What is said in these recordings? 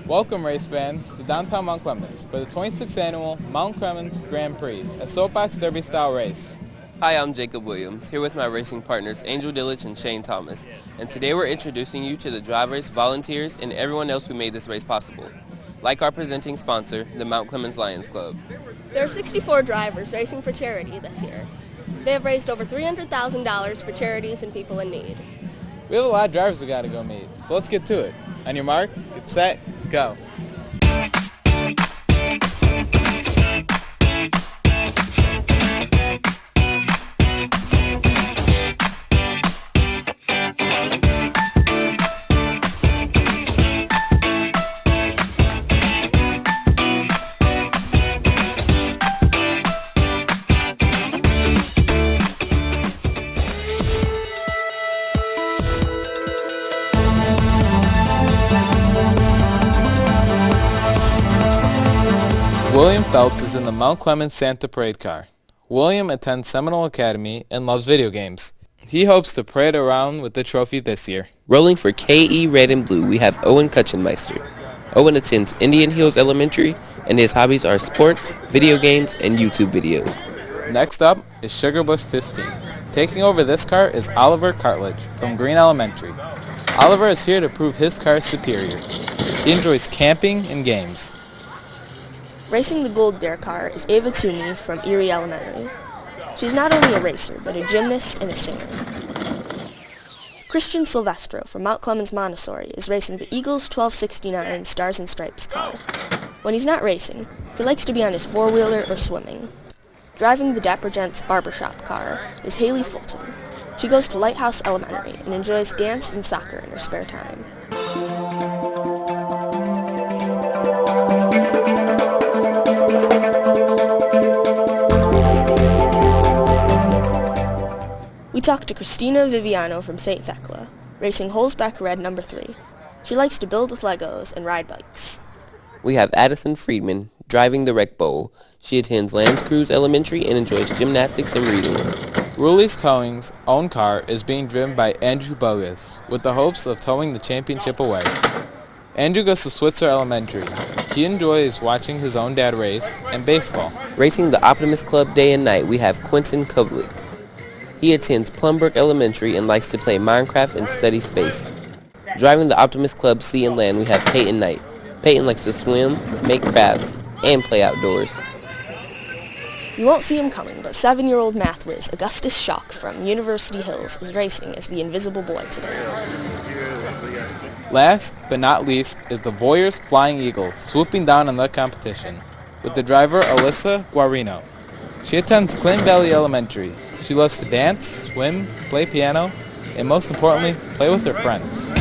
Welcome, race fans, to downtown Mount Clemens for the 26th annual Mount Clemens Grand Prix, a soapbox derby-style race. Hi, I'm Jacob Williams, here with my racing partners Angel Dillich and Shane Thomas, and today we're introducing you to the drivers, volunteers, and everyone else who made this race possible. Like our presenting sponsor, the Mount Clemens Lions Club. There are 64 drivers racing for charity this year. They have raised over $300,000 for charities and people in need. We have a lot of drivers we got to go meet, so let's get to it. On your mark, get set, go. William Phelps is in the Mount Clemens Santa Parade car. William attends Seminole Academy and loves video games. He hopes to parade around with the trophy this year. Rolling for KE Red and Blue, we have Owen Kutchenmeister. Owen attends Indian Hills Elementary, and his hobbies are sports, video games, and YouTube videos. Next up is Sugarbush 15. Taking over this car is Oliver Cartledge from Green Elementary. Oliver is here to prove his car is superior. He enjoys camping and games. Racing the Gold Dare car is Ava Toomey from Erie Elementary. She's not only a racer, but a gymnast and a singer. Christian Silvestro from Mount Clemens Montessori is racing the Eagles 1269 Stars and Stripes car. When he's not racing, he likes to be on his four-wheeler or swimming. Driving the Dapper Gents barbershop car is Haley Fulton. She goes to Lighthouse Elementary and enjoys dance and soccer in her spare time. We talked to Christina Viviano from St. Thecla, racing Holzbeck Red number 3. She likes to build with Legos and ride bikes. We have Addison Friedman driving the Rec Bowl. She attends Lands Cruz Elementary and enjoys gymnastics and reading. Rulies Towing's own car is being driven by Andrew Bogus, with the hopes of towing the championship away. Andrew goes to Switzer Elementary. He enjoys watching his own dad race and baseball. Racing the Optimist Club day and night, we have Quentin Kovlik. He attends Plumbrook Elementary and likes to play Minecraft and study space. Driving the Optimist Club Sea and Land, we have Peyton Knight. Peyton likes to swim, make crafts, and play outdoors. You won't see him coming, but 7-year-old math whiz Augustus Schock from University Hills is racing as the Invisible Boy today. Last but not least is the Voyeurs Flying Eagle swooping down on the competition, with the driver Alyssa Guarino. She attends Clinton Valley Elementary. She loves to dance, swim, play piano, and most importantly, play with her friends.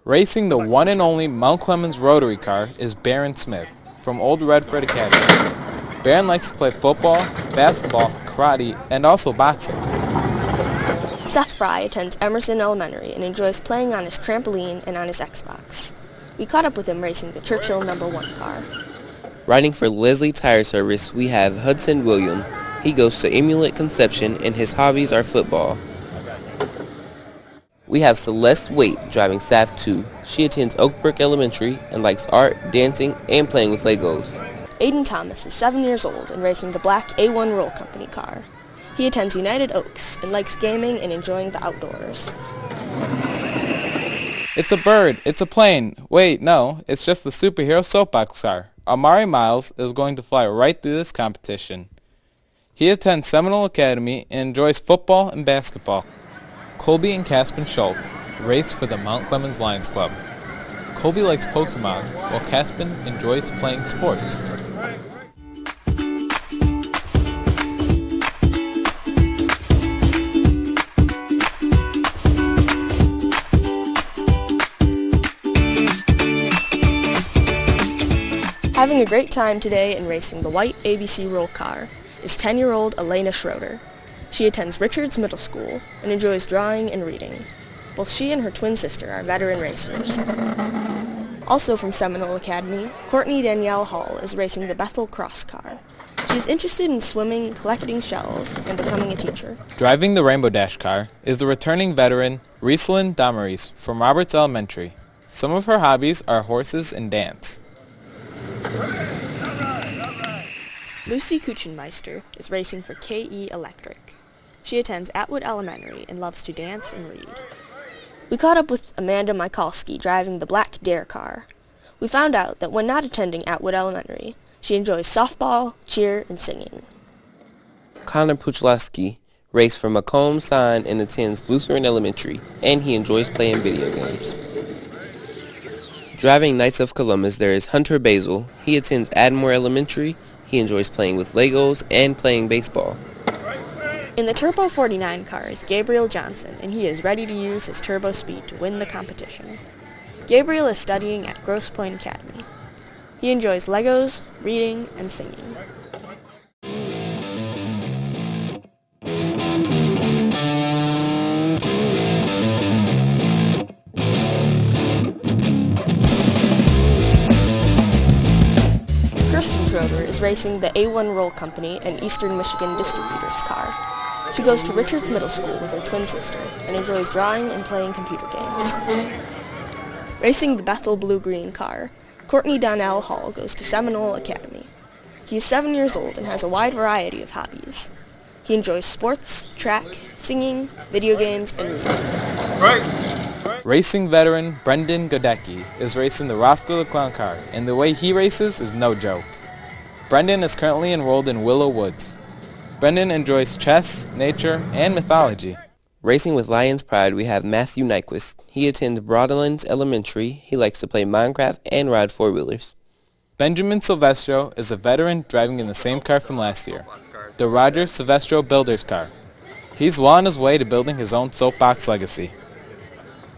Racing the one and only Mount Clemens Rotary car is Barron Smith from Old Redford Academy. Barron likes to play football, basketball, karate, and also boxing. Seth Fry attends Emerson Elementary and enjoys playing on his trampoline and on his Xbox. We caught up with him racing the Churchill number 1 car. Riding for Leslie Tire Service, we have Hudson William. He goes to Emulate Conception and his hobbies are football. We have Celeste Waite driving SAF 2. She attends Oakbrook Elementary and likes art, dancing, and playing with Legos. Aiden Thomas is 7 years old and racing the black A1 Roll Company car. He attends United Oaks and likes gaming and enjoying the outdoors. It's a bird. It's a plane. Wait, no, it's just the superhero soapbox car. Amari Miles is going to fly right through this competition. He attends Seminole Academy and enjoys football and basketball. Colby and Caspin Schultz race for the Mount Clemens Lions Club. Colby likes Pokemon, while Caspin enjoys playing sports. Having a great time today and racing the white ABC Roll car is 10-year-old Elena Schroeder. She attends Richards Middle School and enjoys drawing and reading. Both she and her twin sister are veteran racers. Also from Seminole Academy, Courtney Danielle Hall is racing the Bethel Cross car. She is interested in swimming, collecting shells, and becoming a teacher. Driving the Rainbow Dash car is the returning veteran Rieslyn Damaris from Roberts Elementary. Some of her hobbies are horses and dance. Lucy Kuchenmeister is racing for KE Electric. She attends Atwood Elementary and loves to dance and read. We caught up with Amanda Mikulski driving the Black Dare car. We found out that when not attending Atwood Elementary, she enjoys softball, cheer, and singing. Connor Puchlowski raced for Macomb Sign and attends Lutheran Elementary, and he enjoys playing video games. Driving Knights of Columbus, there is Hunter Basil. He attends Admore Elementary. He enjoys playing with Legos and playing baseball. In the Turbo 49 car is Gabriel Johnson, and he is ready to use his turbo speed to win the competition. Gabriel is studying at Grosse Pointe Academy. He enjoys Legos, reading, and singing. Kirsten Schroeder is racing the A1 Roll Company and Eastern Michigan Distributors car. She goes to Richards Middle School with her twin sister and enjoys drawing and playing computer games. Racing the Bethel Blue-Green car, Courtney Donnell Hall goes to Seminole Academy. He is 7 years old and has a wide variety of hobbies. He enjoys sports, track, singing, video games, and reading. Racing veteran Brendan Godecki is racing the Roscoe the Clown car, and the way he races is no joke. Brendan is currently enrolled in Willow Woods. Brendan enjoys chess, nature, and mythology. Racing with Lions Pride, we have Matthew Nyquist. He attends Broadlands Elementary. He likes to play Minecraft and ride four-wheelers. Benjamin Silvestro is a veteran driving in the same car from last year, the Roger Silvestro Builder's car. He's well on his way to building his own soapbox legacy.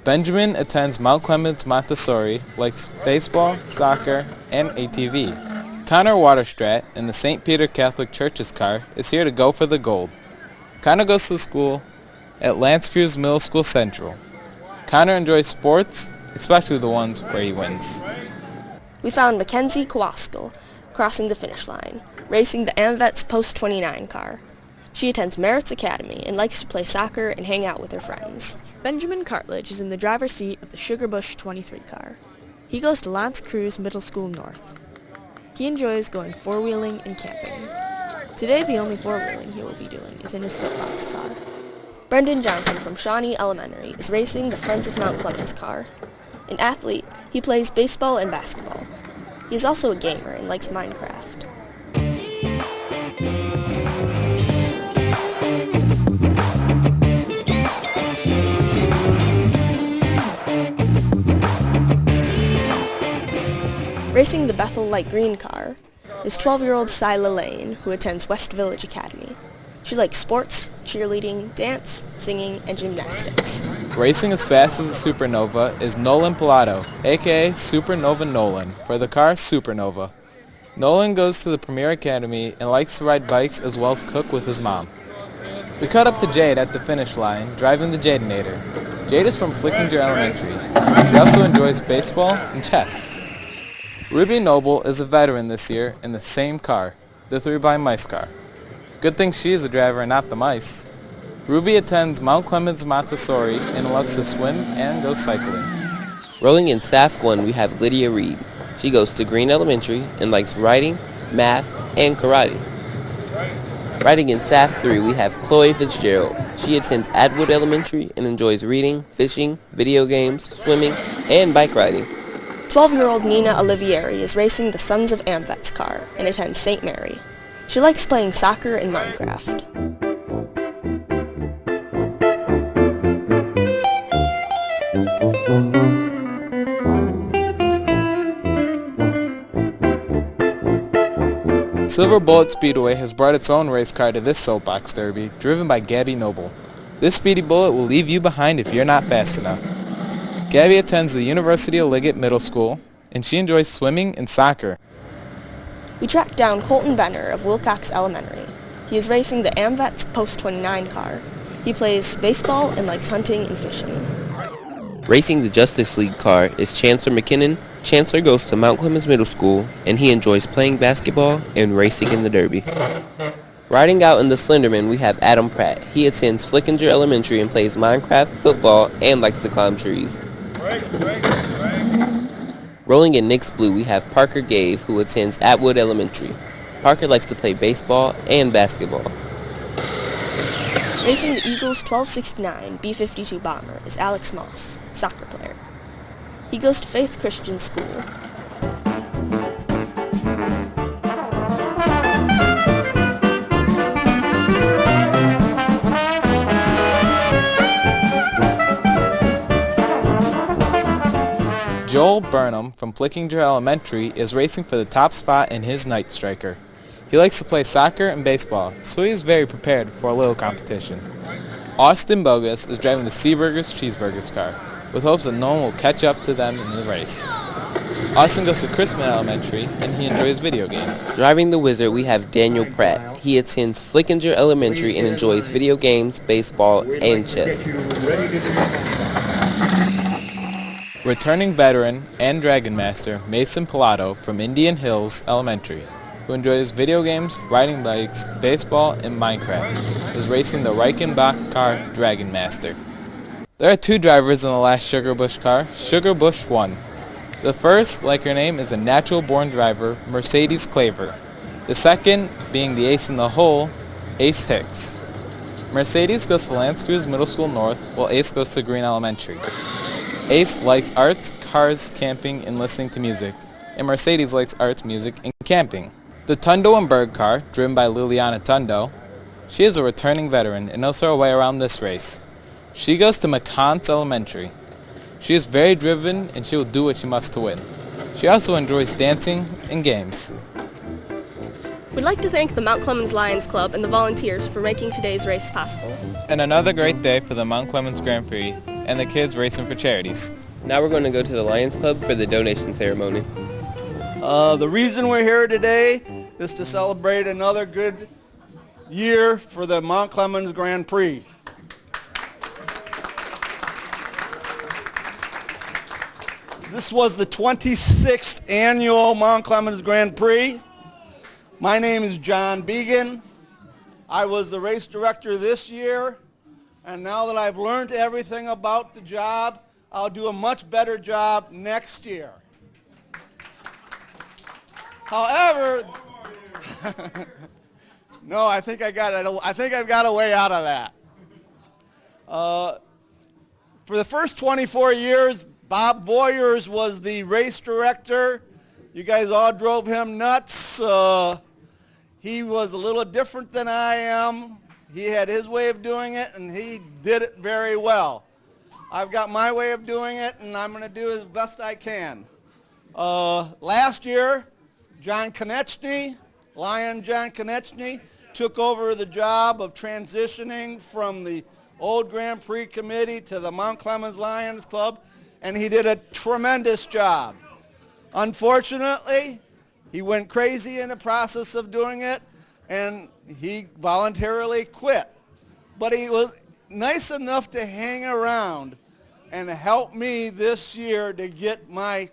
Benjamin attends Mount Clemens Montessori, likes baseball, soccer, and ATV. Connor Waterstrat in the St. Peter Catholic Church's car is here to go for the gold. Connor goes to school at Lance Cruz Middle School Central. Connor enjoys sports, especially the ones where he wins. We found Mackenzie Kowalskill crossing the finish line, racing the AMVETS Post 29 car. She attends Merritt's Academy and likes to play soccer and hang out with her friends. Benjamin Cartledge is in the driver's seat of the Sugarbush 23 car. He goes to Lance Cruz Middle School North. He enjoys going four-wheeling and camping. Today the only four-wheeling he will be doing is in his soapbox car. Brendan Johnson from Shawnee Elementary is racing the Friends of Mount Clemens car. An athlete, he plays baseball and basketball. He is also a gamer and likes Minecraft. Racing the Bethel Light Green car is 12-year-old Sila Lane, who attends West Village Academy. She likes sports, cheerleading, dance, singing, and gymnastics. Racing as fast as a supernova is Nolan Pilato, aka Supernova Nolan, for the car Supernova. Nolan goes to the Premier Academy and likes to ride bikes as well as cook with his mom. We caught up to Jade at the finish line, driving the Jadenator. Jade is from Flickinger Elementary. She also enjoys baseball and chess. Ruby Noble is a veteran this year in the same car, the 3x-Mice car. Good thing she is the driver and not the mice. Ruby attends Mount Clemens Montessori and loves to swim and go cycling. Rolling in SAF 1, we have Lydia Reed. She goes to Green Elementary and likes writing, math, and karate. Riding in SAF 3, we have Chloe Fitzgerald. She attends Atwood Elementary and enjoys reading, fishing, video games, swimming, and bike riding. 12-year-old Nina Olivieri is racing the Sons of AMVETS car and attends St. Mary. She likes playing soccer and Minecraft. Silver Bullet Speedway has brought its own race car to this soapbox derby, driven by Gabby Noble. This speedy bullet will leave you behind if you're not fast enough. Gabby attends the University of Liggett Middle School, and she enjoys swimming and soccer. We tracked down Colton Benner of Wilcox Elementary. He is racing the AMVETS Post 29 car. He plays baseball and likes hunting and fishing. Racing the Justice League car is Chancellor McKinnon. Chancellor goes to Mount Clemens Middle School, and he enjoys playing basketball and racing in the Derby. Riding out in the Slenderman, we have Adam Pratt. He attends Flickinger Elementary and plays Minecraft, football, and likes to climb trees. Rolling in Nick's Blue, we have Parker Gave, who attends Atwood Elementary. Parker likes to play baseball and basketball. Racing the Eagles 1269 B-52 bomber is Alex Moss, soccer player. He goes to Faith Christian School. Joel Burnham from Flickinger Elementary is racing for the top spot in his Night Striker. He likes to play soccer and baseball, so he is very prepared for a little competition. Austin Bogus is driving the Seaburgers Cheeseburgers car, with hopes that no one will catch up to them in the race. Austin goes to Crispin Elementary, and he enjoys video games. Driving the Wizard, we have Daniel Pratt. He attends Flickinger Elementary and enjoys video games, baseball, and chess. Returning veteran and Dragon Master Mason Pilato from Indian Hills Elementary, who enjoys video games, riding bikes, baseball, and Minecraft, is racing the Reichenbach car Dragon Master. There are two drivers in the last Sugar Bush car. Sugar Bush 1. The first, like her name, is a natural-born driver, Mercedes Claver. The second, being the ace in the hole, Ace Hicks. Mercedes goes to Lance Cruz Middle School North, while Ace goes to Green Elementary. Ace likes arts, cars, camping, and listening to music, and Mercedes likes arts, music, and camping. The Tundo and Berg car, driven by Liliana Tundo, she is a returning veteran and knows her way around this race. She goes to McCants Elementary. She is very driven and she will do what she must to win. She also enjoys dancing and games. We'd like to thank the Mount Clemens Lions Club and the volunteers for making today's race possible. And another great day for the Mount Clemens Grand Prix and the kids racing for charities. Now we're going to go to the Lions Club for the donation ceremony. The reason we're here today is to celebrate another good year for the Mount Clemens Grand Prix. This was the 26th annual Mount Clemens Grand Prix. My name is John Began. I was the race director this year, and now that I've learned everything about the job, I'll do a much better job next year. However, no, I think I've got a way out of that. For the first 24 years, Bob Voyers was the race director. You guys all drove him nuts. He was a little different than I am. He had his way of doing it, and he did it very well. I've got my way of doing it, and I'm going to do as best I can. Last year, John Konechny, Lion John Konechny, took over the job of transitioning from the old Grand Prix committee to the Mount Clemens Lions Club, and he did a tremendous job. Unfortunately, he went crazy in the process of doing it, and he voluntarily quit. But he was nice enough to hang around and help me this year to get my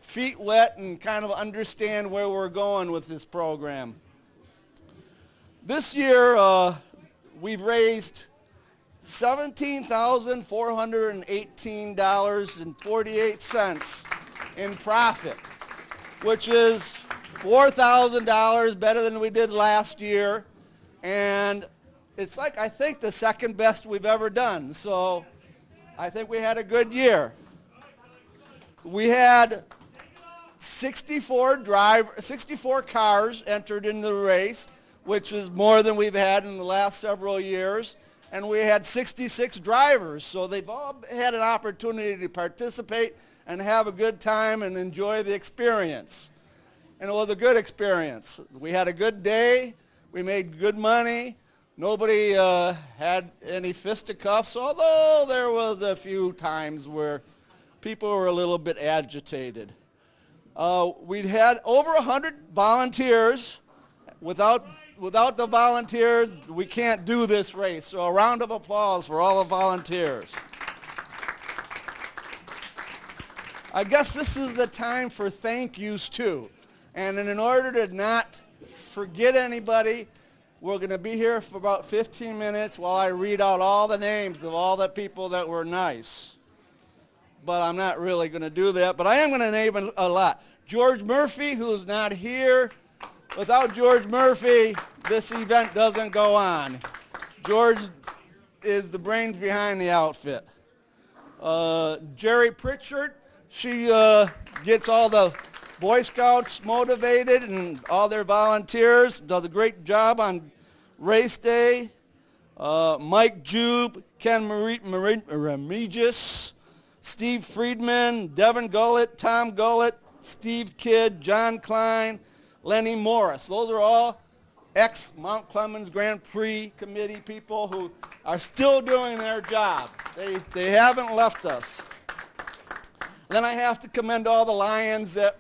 feet wet and kind of understand where we're going with this program. This year, we've raised $17,418.48 in profit, which is $4,000 better than we did last year, and it's like, I think, the second best we've ever done. So I think we had a good year. We had 64 cars entered in the race, which is more than we've had in the last several years. And we had 66 drivers, so they've all had an opportunity to participate and have a good time and enjoy the experience. And it was a good experience. We had a good day. We made good money. Nobody had any fisticuffs, although there was a few times where people were a little bit agitated. We'd had over 100 volunteers. Without the volunteers, we can't do this race. So a round of applause for all the volunteers. I guess this is the time for thank yous too. And in order to not forget anybody, we're going to be here for about 15 minutes while I read out all the names of all the people that were nice. But I'm not really going to do that. But I am going to name a lot. George Murphy, who's not here. Without George Murphy, this event doesn't go on. George is the brains behind the outfit. Jerry Pritchard, she gets all the Boy Scouts motivated and all their volunteers, does a great job on race day. Mike Jube, Ken Remigis, Steve Friedman, Devin Gullett, Tom Gullett, Steve Kidd, John Klein, Lenny Morris. Those are all ex-Mount Clemens Grand Prix committee people who are still doing their job. They haven't left us. Then I have to commend all the Lions that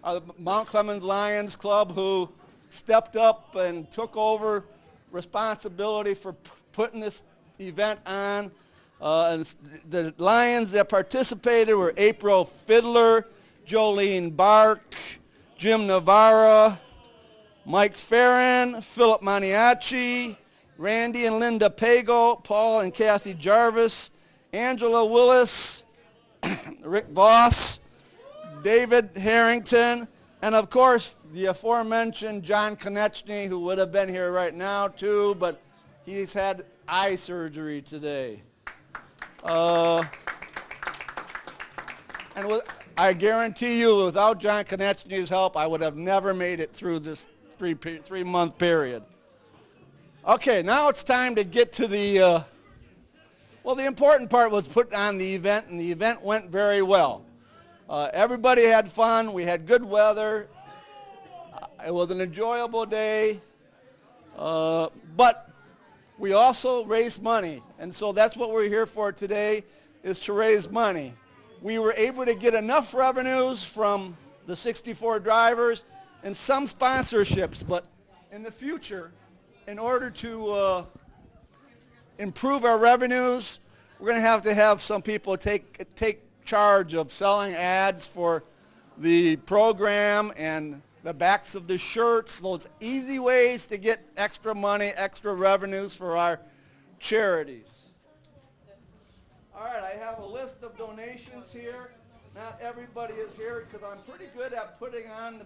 are the Mount Clemens Lions Club who stepped up and took over responsibility for putting this event on. And the Lions that participated were April Fiddler, Jolene Bark, Jim Navarra, Mike Farron, Philip Maniaci, Randy and Linda Pago, Paul and Kathy Jarvis, Angela Willis, Rick Voss, David Harrington, and of course the aforementioned John Konechny, who would have been here right now too, but he's had eye surgery today. I guarantee you, without John Konechny's help, I would have never made it through this three-month period. Okay, now it's time to get to the, the important part was putting on the event, and the event went very well. Everybody had fun. We had good weather. It was an enjoyable day. But we also raised money, and so that's what we're here for today, is to raise money. We were able to get enough revenues from the 64 drivers and some sponsorships, but in the future, in order to improve our revenues, we're going to have some people take charge of selling ads for the program and the backs of the shirts, those easy ways to get extra money, extra revenues for our charities. All right, I have a list of donations here. Not everybody is here because I'm pretty good at putting on the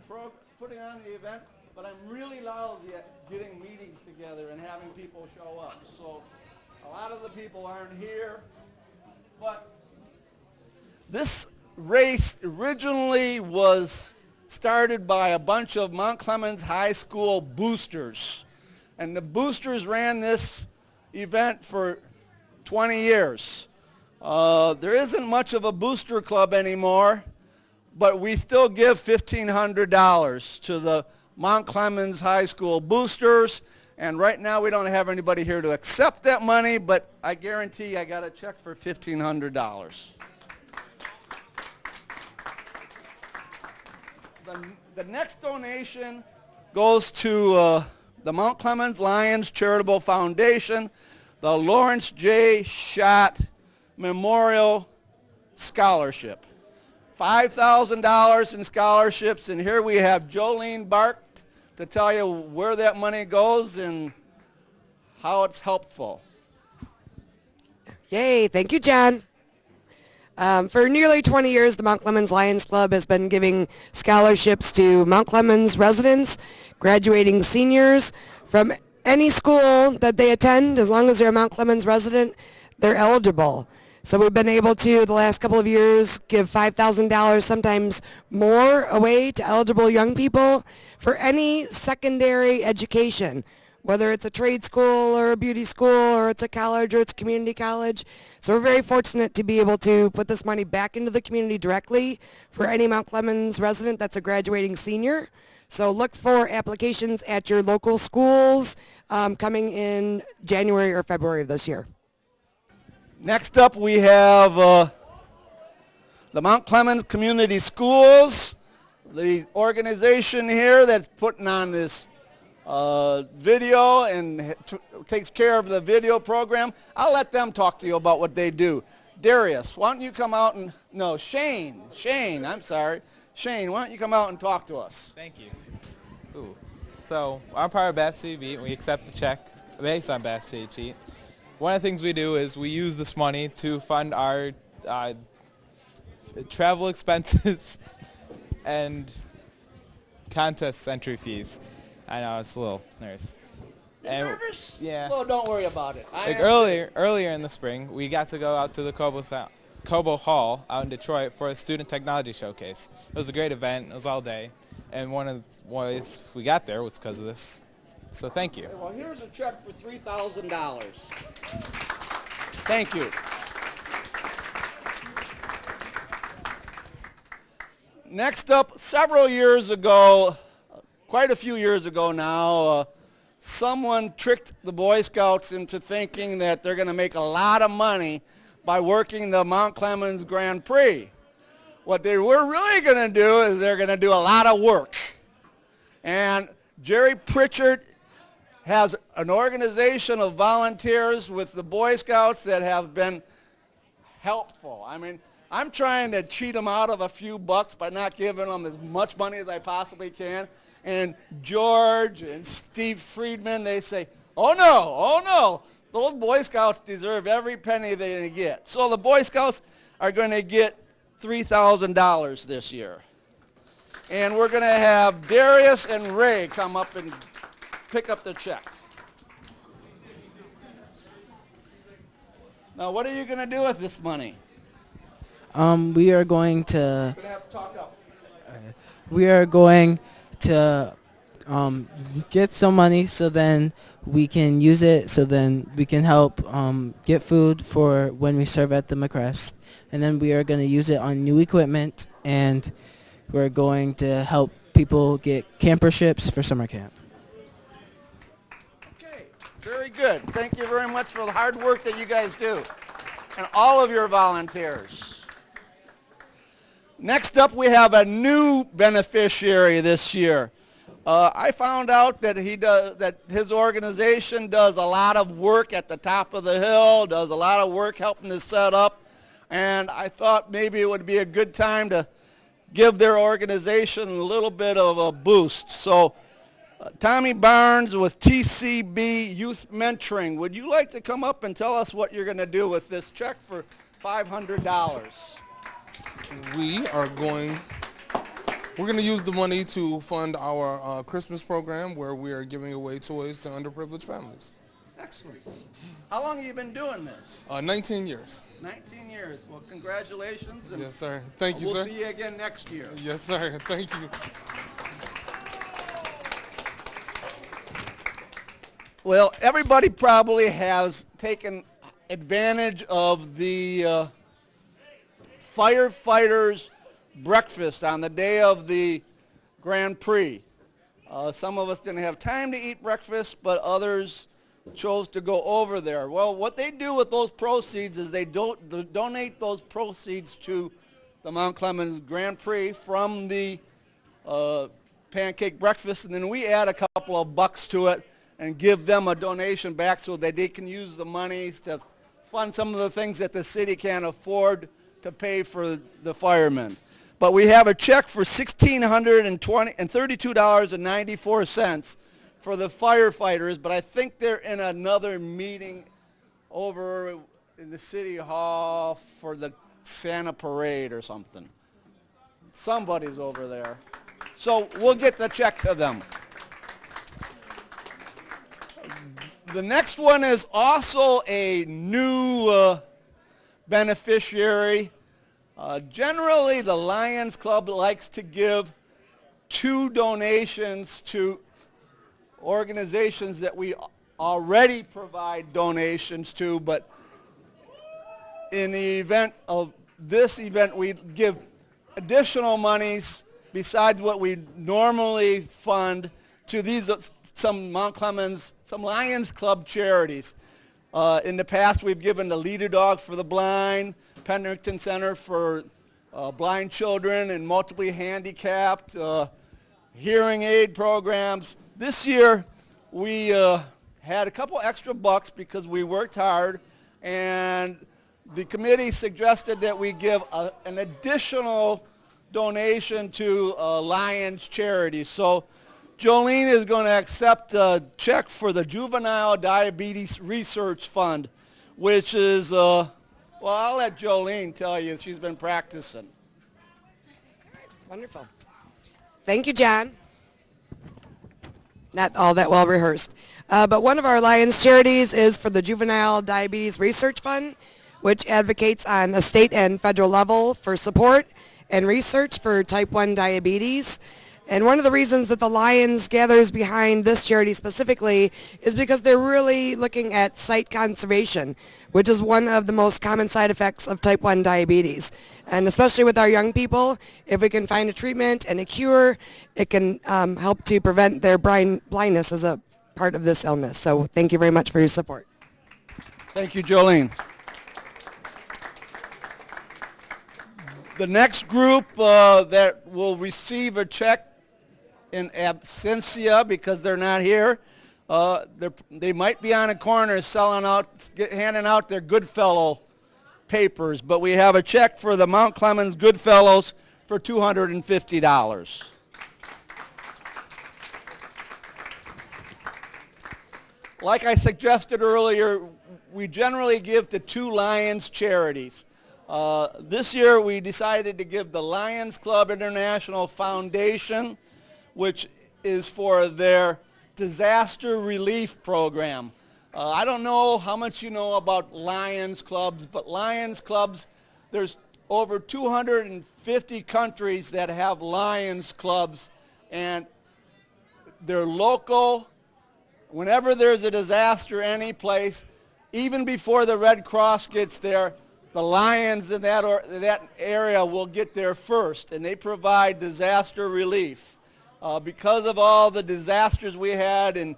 event, but I'm really lousy at getting meetings together and having people show up. So a lot of the people aren't here. But this race originally was started by a bunch of Mount Clemens High School boosters. And the boosters ran this event for 20 years. There isn't much of a booster club anymore, but we still give $1,500 to the Mount Clemens High School boosters. And right now we don't have anybody here to accept that money, but I guarantee I got a check for $1,500. The next donation goes to the Mount Clemens Lions Charitable Foundation, the Lawrence J. Schott Memorial Scholarship. $5,000 in scholarships, and here we have Jolene Bark to tell you where that money goes and how it's helpful. Yay, thank you, John. For nearly 20 years, the Mount Clemens Lions Club has been giving scholarships to Mount Clemens residents, graduating seniors from any school that they attend. As long as they're a Mount Clemens resident, they're eligible. So we've been able to, the last couple of years, give $5,000, sometimes more, away to eligible young people for any secondary education, whether it's a trade school or a beauty school or it's a college or it's a community college. So we're very fortunate to be able to put this money back into the community directly for any Mount Clemens resident that's a graduating senior. So look for applications at your local schools coming in January or February of this year. Next up, we have the Mount Clemens Community Schools, the organization here that's putting on this video and takes care of the video program. I'll let them talk to you about what they do. Darius, why don't you come out and, no, Shane, I'm sorry. Shane, why don't you come out and talk to us? Thank you. Ooh. So I'm part of Bat City Beat. We accept the check based on Bat City Cheat. One of the things we do is we use this money to fund our travel expenses and contest entry fees. I know, it's a little nervous. Nervous? Yeah. Well, don't worry about it. Like earlier in the spring, we got to go out to the Cobo Hall out in Detroit for a student technology showcase. It was a great event. It was all day. And one of the ways we got there was because of this. So thank you. Well, here's a check for $3,000. Thank you. Next up, several years ago, quite a few years ago now, someone tricked the Boy Scouts into thinking that they're going to make a lot of money by working the Mount Clemens Grand Prix. What they were really going to do is they're going to do a lot of work. And Jerry Pritchard has an organization of volunteers with the Boy Scouts that have been helpful. I mean, I'm trying to cheat them out of a few bucks by not giving them as much money as I possibly can. And George and Steve Friedman, they say, oh no, those Boy Scouts deserve every penny they get. So the Boy Scouts are going to get $3,000 this year. And we're going to have Darius and Ray come up and pick up the check. Now, what are you going to do with this money? We are going to. You're going to have to talk up. We are going to get some money so then we can use it so then we can help get food for when we serve at the McCrest. And then we are going to use it on new equipment, and we're going to help people get camperships for summer camp. Okay, very good. Thank you very much for the hard work that you guys do and all of your volunteers. Next up, we have a new beneficiary this year. I found out that his organization does a lot of work at the top of the hill, does a lot of work helping to set up, and I thought maybe it would be a good time to give their organization a little bit of a boost. So Tommy Barnes with TCB Youth Mentoring, would you like to come up and tell us what you're going to do with this check for $500? We're going to use the money to fund our Christmas program where we are giving away toys to underprivileged families. Excellent. How long have you been doing this? 19 years. 19 years. Well, congratulations. And yes, sir. Thank you, sir. We'll see you again next year. Yes, sir. Thank you. Well, everybody probably has taken advantage of the firefighters' breakfast on the day of the Grand Prix. Some of us didn't have time to eat breakfast, but others chose to go over there. Well, what they do with those proceeds is they donate those proceeds to the Mount Clemens Grand Prix from the pancake breakfast, and then we add a couple of bucks to it and give them a donation back so that they can use the monies to fund some of the things that the city can't afford to pay for the firemen. But we have a check for $1,632.94 for the firefighters, but I think they're in another meeting over in the city hall for the Santa parade or something. Somebody's over there. So we'll get the check to them. The next one is also a new beneficiary. Generally, the Lions Club likes to give 2 donations to organizations that we already provide donations to, but in the event of this event, we give additional monies besides what we normally fund to these some Mount Clemens, some Lions Club charities. In the past, we've given the Leader Dog for the Blind, Pennington Center for blind children and multiply handicapped, hearing aid programs. This year, we had a couple extra bucks because we worked hard, and the committee suggested that we give an additional donation to Lions charity. So Jolene is going to accept a check for the Juvenile Diabetes Research Fund, which is, well, I'll let Jolene tell you. She's been practicing. Wonderful. Thank you, John. Not all that well rehearsed. But one of our Lions charities is for the Juvenile Diabetes Research Fund, which advocates on a state and federal level for support and research for type 1 diabetes. And one of the reasons that the Lions gathers behind this charity specifically is because they're really looking at sight conservation, which is one of the most common side effects of type 1 diabetes. And especially with our young people, if we can find a treatment and a cure, it can help to prevent their blindness as a part of this illness. So thank you very much for your support. Thank you, Jolene. The next group that will receive a check in absentia because they're not here, they might be on a corner handing out their Goodfellow papers, but we have a check for the Mount Clemens Goodfellows for $250. Like I suggested earlier, we generally give to two Lions charities. This year we decided to give the Lions Club International Foundation, which is for their disaster relief program. I don't know how much you know about Lions clubs, but Lions clubs, there's over 250 countries that have Lions clubs, and they're local. Whenever there's a disaster any place, even before the Red Cross gets there, the Lions in that area will get there first, and they provide disaster relief. Because of all the disasters we had in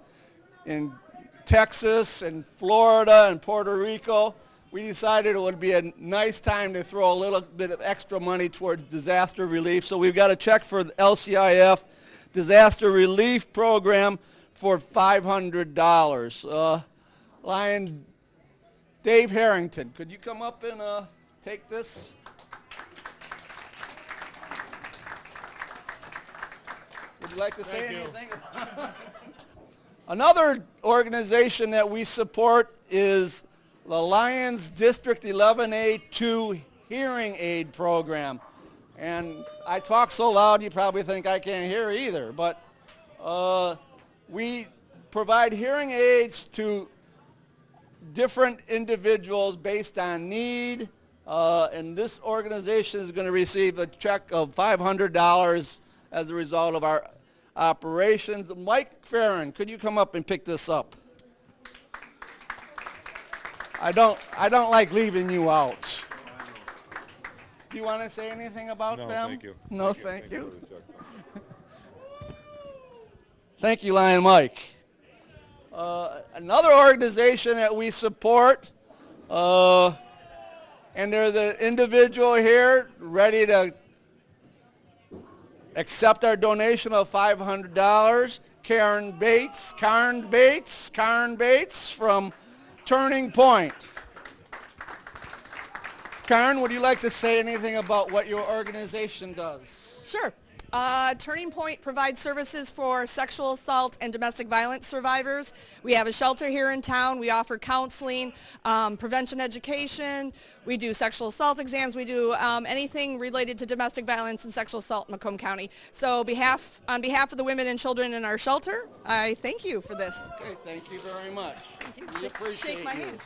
Texas and Florida and Puerto Rico, we decided it would be a nice time to throw a little bit of extra money towards disaster relief. So we've got a check for the LCIF Disaster Relief Program for $500. Lion Dave Harrington, could you come up and take this? Would you like to say anything? Another organization that we support is the Lions District 11A2 Hearing Aid Program. And I talk so loud you probably think I can't hear either, but we provide hearing aids to different individuals based on need, and this organization is going to receive a check of $500 as a result of our operations. Mike Farron, could you come up and pick this up? I don't like leaving you out. Do you want to say anything about them? No, thank you. No, thank you. Thank you, Lion Mike. Another organization that we support, and there's an individual here ready to accept our donation of $500. Karen Bates from Turning Point. Karen, would you like to say anything about what your organization does? Sure. Turning Point provides services for sexual assault and domestic violence survivors. We have a shelter here in town. We offer counseling, prevention education. We do sexual assault exams. We do anything related to domestic violence and sexual assault in Macomb County. So on behalf of the women and children in our shelter, I thank you for this. Okay, thank you very much. Thank you. We appreciate Shake my you. hand.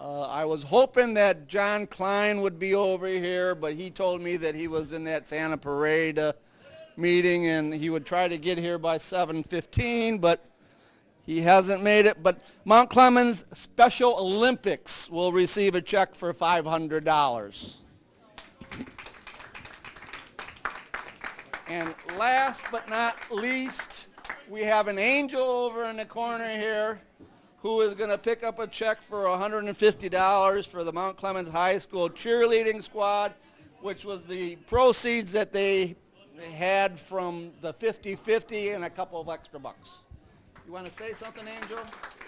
I was hoping that John Klein would be over here, but he told me that he was in that Santa Parade meeting and he would try to get here by 7:15, but he hasn't made it. But Mount Clemens Special Olympics will receive a check for $500. And last but not least, we have an angel over in the corner here who is going to pick up a check for $150 for the Mount Clemens High School cheerleading squad, which was the proceeds that they had from the 50-50 and a couple of extra bucks. You want to say something, Angel?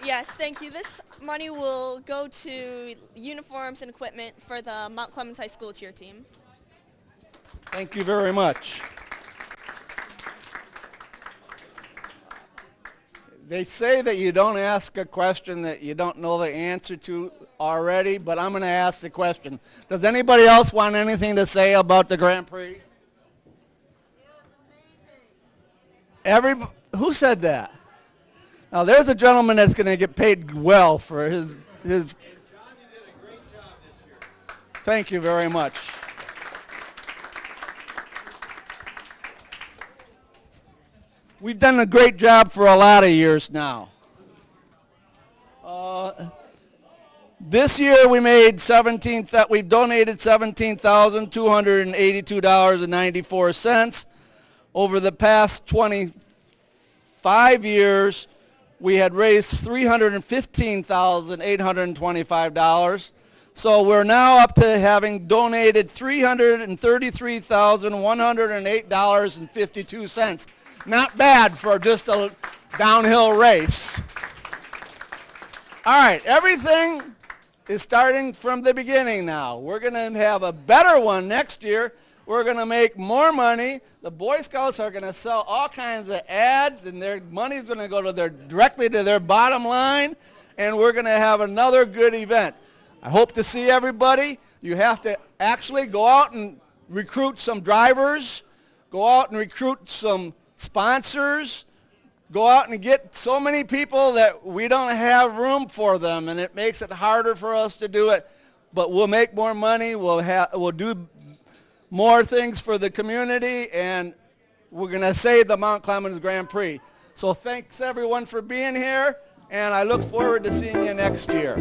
Yes, thank you. This money will go to uniforms and equipment for the Mount Clemens High School cheer team. Thank you very much. They say that you don't ask a question that you don't know the answer to already, but I'm going to ask the question. Does anybody else want anything to say about the Grand Prix? Who said that? Now, there's a gentleman that's going to get paid well for his. John, you did a great job this year. Thank you very much. We've done a great job for a lot of years now. This year we made we've donated $17,282.94. Over the past 25 years, we had raised $315,825. So we're now up to having donated $333,108.52. Not bad for just a downhill race. All right, everything is starting from the beginning now. We're going to have a better one next year. We're going to make more money. The Boy Scouts are going to sell all kinds of ads, and their money is going to go to directly to their bottom line, and we're going to have another good event. I hope to see everybody. You have to actually go out and recruit some drivers, go out and recruit some sponsors, go out and get so many people that we don't have room for them, and it makes it harder for us to do it. But we'll make more money, we'll do more things for the community, and we're going to save the Mount Clemens Grand Prix. So thanks everyone for being here, and I look forward to seeing you next year.